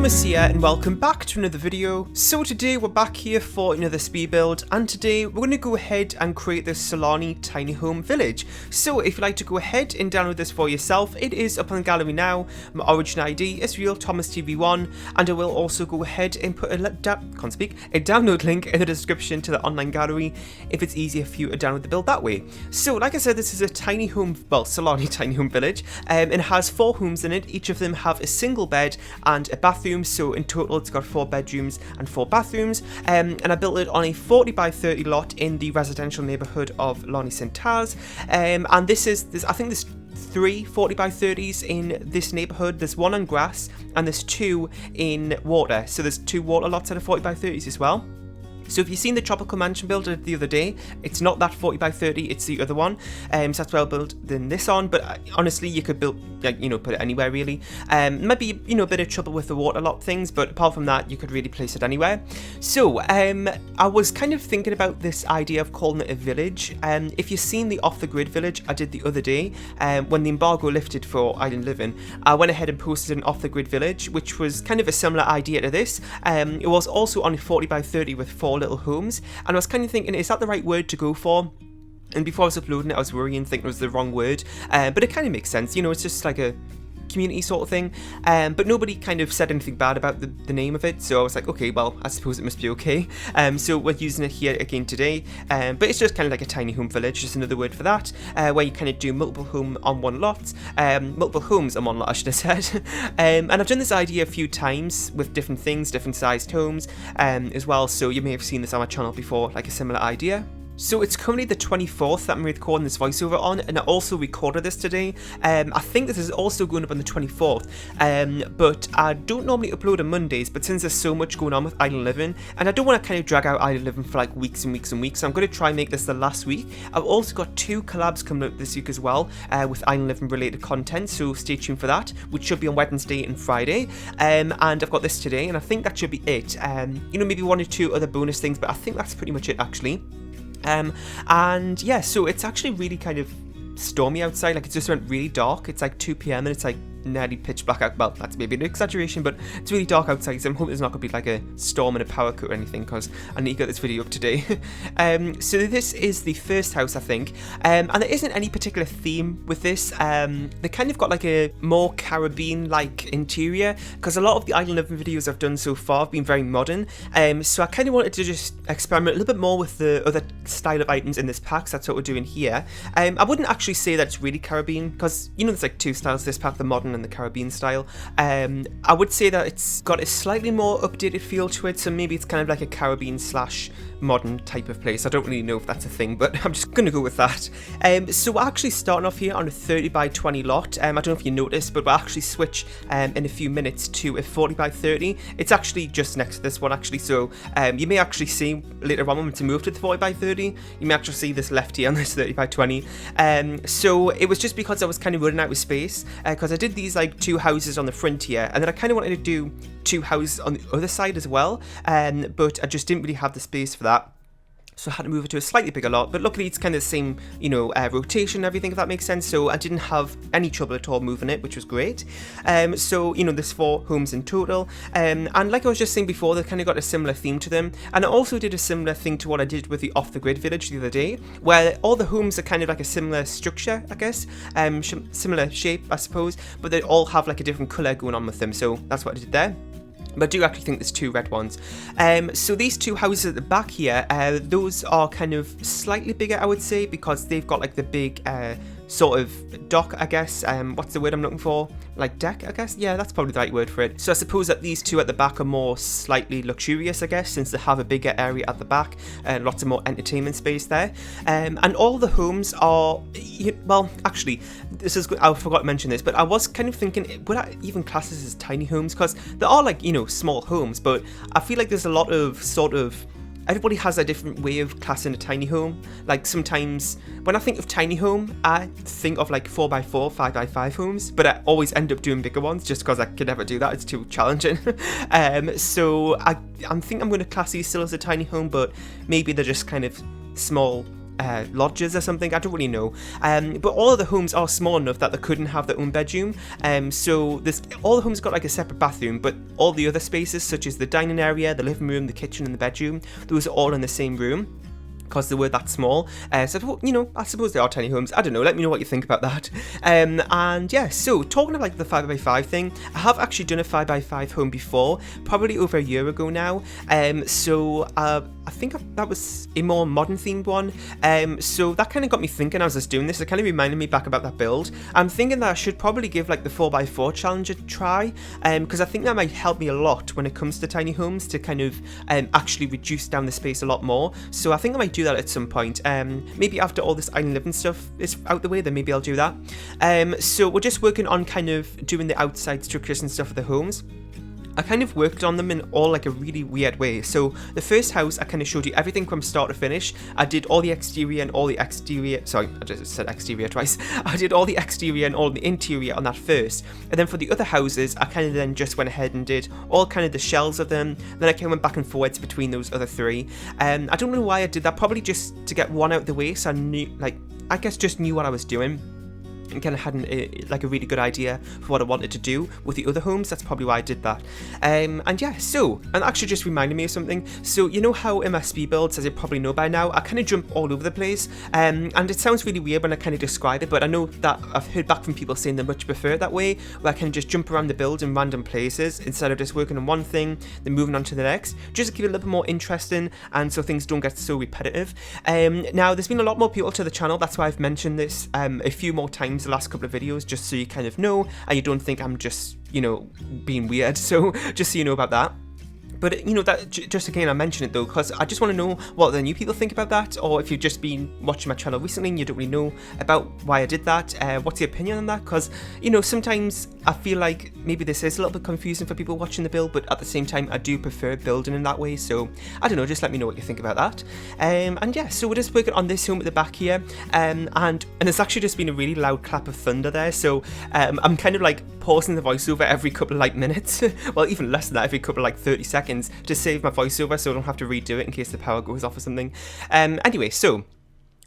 Thomas here and welcome back to another video. So today we're back here for another speed build, and today we're going to go ahead and create this SULANI tiny home village. So if you'd like to go ahead and download this for yourself, it is up on the gallery now. My origin ID is real Thomas TV1, and I will also go ahead and put a download link in the description to the online gallery if it's easier for you to download the build that way. So like I said, this is a tiny home, well, SULANI tiny home village, and it has 4 homes in it. Each of them have a single bed and a bathroom, so in total it's got 4 bedrooms and 4 bathrooms, and I built it on a 40 by 30 lot in the residential neighbourhood of Lonnie St Tars, and I think there's 3 40 by 30s in this neighbourhood. There's 1 on grass and there's 2 in water, so there's 2 water lots out of 40 by 30s as well. So if you've seen the tropical mansion build the other day, it's not that 40 by 30, it's the other one. So that's where I built this on, but honestly you could build, put it anywhere really. Maybe, a bit of trouble with the water lot things, but apart from that, you could really place it anywhere. So I was kind of thinking about this idea of calling it a village. If you've seen the off the grid village I did the other day, when the embargo lifted for island living, I went ahead and posted an off the grid village, which was kind of a similar idea to this. It was also on a 40 by 30 with 4 little homes, and I was kind of thinking, is that the right word to go for? And before I was uploading it, I was worrying, thinking it was the wrong word, but it kind of makes sense, it's just like a community sort of thing, but nobody kind of said anything bad about the name of it, so I was like, okay, well, I suppose it must be okay. So we're using it here again today, but it's just kind of like a tiny home village, just another word for that, where you kind of do multiple homes on one lot, I should have said. And I've done this idea a few times with different things, different sized homes as well, so you may have seen this on my channel before, like a similar idea. So it's currently the 24th that I'm recording this voiceover on, and I also recorded this today. I think this is also going up on the 24th, but I don't normally upload on Mondays, but since there's so much going on with Island Living, and I don't want to kind of drag out Island Living for like weeks and weeks and weeks, so I'm going to try and make this the last week. I've also got 2 collabs coming up this week as well, with Island Living related content, so stay tuned for that, which should be on Wednesday and Friday, and I've got this today, and I think that should be it. Maybe 1 or 2 other bonus things, but I think that's pretty much it actually. And yeah, so it's actually really kind of stormy outside, like it just went really dark. It's like 2 PM and it's like nearly pitch black out. Well, that's maybe an exaggeration, but it's really dark outside, so I'm hoping there's not going to be like a storm and a power cut or anything, because I need to get this video up today. So this is the first house, I think, and there isn't any particular theme with this. They kind of got like a more Caribbean-like interior, because a lot of the Island Living videos I've done so far have been very modern, so I kind of wanted to just experiment a little bit more with the other style of items in this pack, so that's what we're doing here. I wouldn't actually say that it's really Caribbean, because there's like 2 styles to this pack, the modern and the Caribbean style. I would say that it's got a slightly more updated feel to it, so maybe it's kind of like a Caribbean / modern type of place. I don't really know if that's a thing, but I'm just gonna go with that. So we're actually starting off here on a 30 by 20 lot. I don't know if you noticed, but we'll actually switch in a few minutes to a 40 by 30. It's actually just next to this one actually, so you may actually see later on when to move to the 40 by 30, you may actually see this left here on this 30 by 20. So it was just because I was kind of running out of space, because I did these like 2 houses on the front here, and then I kind of wanted to do 2 houses on the other side as well, but I just didn't really have the space for that. So I had to move it to a slightly bigger lot, but luckily it's kind of the same, rotation and everything, if that makes sense, so I didn't have any trouble at all moving it, which was great. So, there's 4 homes in total, and like I was just saying before, they kind of got a similar theme to them, and I also did a similar thing to what I did with the off-the-grid village the other day, where all the homes are kind of like a similar structure, I guess, similar shape, I suppose, but they all have like a different colour going on with them, so that's what I did there. But I do actually think there's 2 red ones. So these 2 houses at the back here, those are kind of slightly bigger, I would say, because they've got like the big sort of dock, I guess. What's the word I'm looking for? Like deck, I guess? Yeah, that's probably the right word for it. So I suppose that these 2 at the back are more slightly luxurious, I guess, since they have a bigger area at the back and lots of more entertainment space there. And all the homes are, well, actually, I forgot to mention this, but I was kind of thinking, would I even class this as tiny homes? Because they are like, small homes, but I feel like there's a lot of everybody has a different way of classing a tiny home. Like sometimes when I think of tiny home, I think of like 4x4, 5x5 homes, but I always end up doing bigger ones just because I could never do that. It's too challenging. So I think I'm going to class these still as a tiny home, but maybe they're just kind of small lodges or something, I don't really know. But all of the homes are small enough that they couldn't have their own bedroom. So all the homes got like a separate bathroom, but all the other spaces, such as the dining area, the living room, the kitchen, and the bedroom, those are all in the same room, because they were that small. So, you know, I suppose they are tiny homes. I don't know, let me know what you think about that. And yeah, so talking about like the 5x5 thing, I have actually done a 5x5 home before, probably over a year ago now. I think that was a more modern themed one. So that kind of got me thinking as I was doing this. It kind of reminded me back about that build. I'm thinking that I should probably give like the 4x4 challenge a try, because I think that might help me a lot when it comes to tiny homes to kind of actually reduce down the space a lot more. So I think I might do that at some point. Maybe after all this island living stuff is out the way, then maybe I'll do that. So we're just working on kind of doing the outside structures and stuff of the homes. I kind of worked on them in all like a really weird way. So the first house, I kind of showed you everything from start to finish. I did all the exterior and all the exterior, sorry, I just said exterior twice. I did all the exterior and all the interior on that first. And then for the other houses, I kind of then just went ahead and did all kind of the shells of them. Then I kind of went back and forwards between those other three. I don't know why I did that, probably just to get one out the way, so I knew, like, I guess just knew what I was doing. And kind of had a really good idea for what I wanted to do with the other homes. That's probably why I did that. And yeah, so, and actually just reminded me of something. So you know how in my speed builds, as you probably know by now, I kind of jump all over the place. And it sounds really weird when I kind of describe it, but I know that I've heard back from people saying they much prefer it that way, where I can just jump around the build in random places instead of just working on one thing, then moving on to the next, just to keep it a little bit more interesting and so things don't get so repetitive. Now, there's been a lot more people to the channel. That's why I've mentioned this a few more times the last couple of videos, just so you kind of know and you don't think I'm just, you know, being weird. So just so you know about that. But, you know, that just again, I mention it though, because I just want to know what the new people think about that, or if you've just been watching my channel recently and you don't really know about why I did that, what's your opinion on that? Because, you know, sometimes I feel like maybe this is a little bit confusing for people watching the build, but at the same time, I do prefer building in that way. So, I don't know, just let me know what you think about that. And yeah, so we're just working on this home at the back here, and it's actually just been a really loud clap of thunder there, so I'm kind of like pausing the voiceover every couple of like minutes, well, even less than that, every couple of like 30 seconds to save my voiceover so I don't have to redo it in case the power goes off or something. Anyway, so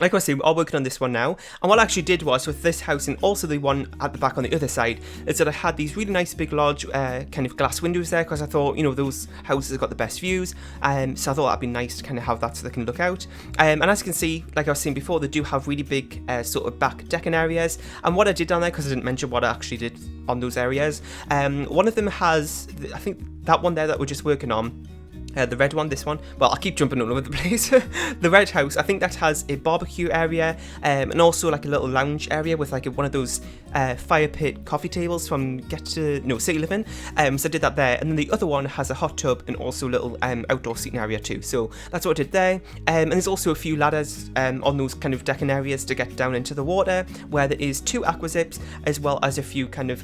like I was saying, we're all working on this one now, and what I actually did was, with this house and also the one at the back on the other side, is that I had these really nice big large kind of glass windows there, because I thought, you know, those houses have got the best views, so I thought that'd be nice to kind of have that so they can look out. And as you can see, like I was saying before, they do have really big sort of back decking areas, and what I did down there, because I didn't mention what I actually did on those areas, one of them has, I think that one there that we're just working on, the red one, this one, well, I keep jumping all over the place. The red house, I think that has a barbecue area, and also like a little lounge area with like one of those fire pit coffee tables from City Living. So I did that there, and then the other one has a hot tub and also a little outdoor seating area too. So that's what I did there. And there's also a few ladders on those kind of decking areas to get down into the water, where there is 2 aqua zips, as well as a few kind of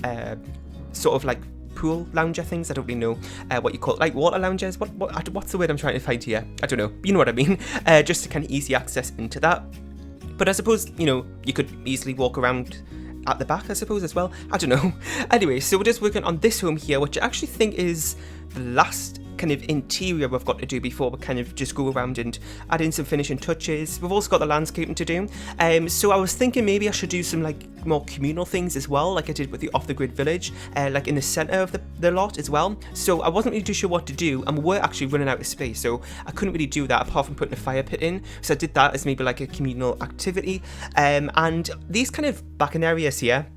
sort of like pool lounger things. I don't really know what you call it, like water loungers. What's the word I'm trying to find here? I don't know. You know what I mean. Just to kind of easy access into that. But I suppose, you know, you could easily walk around at the back, I suppose, as well. I don't know. Anyway, so we're just working on this home here, which I actually think is the last kind of interior we've got to do before we kind of just go around and add in some finishing touches. We've also got the landscaping to do. So I was thinking maybe I should do some like more communal things as well, like I did with the off-the-grid village, like in the centre of the lot as well. So I wasn't really too sure what to do, and we were actually running out of space, so I couldn't really do that apart from putting a fire pit in. So I did that as maybe like a communal activity. And these kind of back in areas here,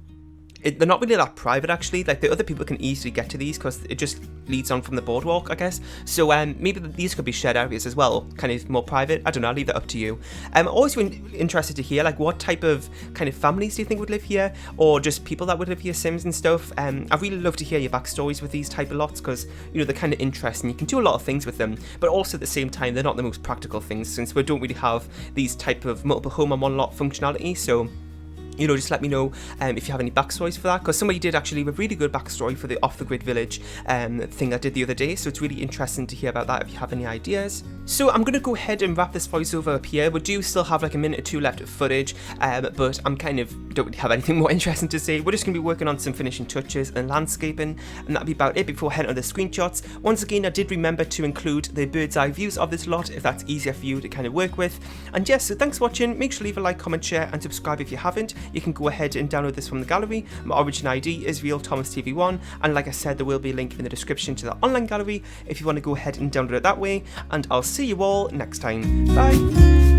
they're not really that private actually, like the other people can easily get to these because it just leads on from the boardwalk, I guess. So maybe these could be shared areas as well, kind of more private. I don't know, I'll leave that up to you. I'm always interested to hear like what type of kind of families do you think would live here, or just people that would live here, Sims and stuff. I really love to hear your backstories with these type of lots, because you know they're kind of interesting. You can do a lot of things with them, but also at the same time they're not the most practical things, since we don't really have these type of multiple home on one lot functionality. So you know, just let me know if you have any backstories for that, because somebody did actually leave a really good backstory for the off-the-grid village thing I did the other day, so it's really interesting to hear about that if you have any ideas. So I'm going to go ahead and wrap this voiceover up here. We do still have like a minute or two left of footage, but I'm kind of don't really have anything more interesting to say. We're just going to be working on some finishing touches and landscaping, and that'll be about it before heading on the screenshots. Once again, I did remember to include the bird's eye views of this lot if that's easier for you to kind of work with. And yes, so thanks for watching. Make sure to leave a like, comment, share, and subscribe if you haven't. You can go ahead and download this from the gallery. My origin ID is RealThomasTV1, and like I said, there will be a link in the description to the online gallery if you want to go ahead and download it that way. And I'll see you all next time. Bye!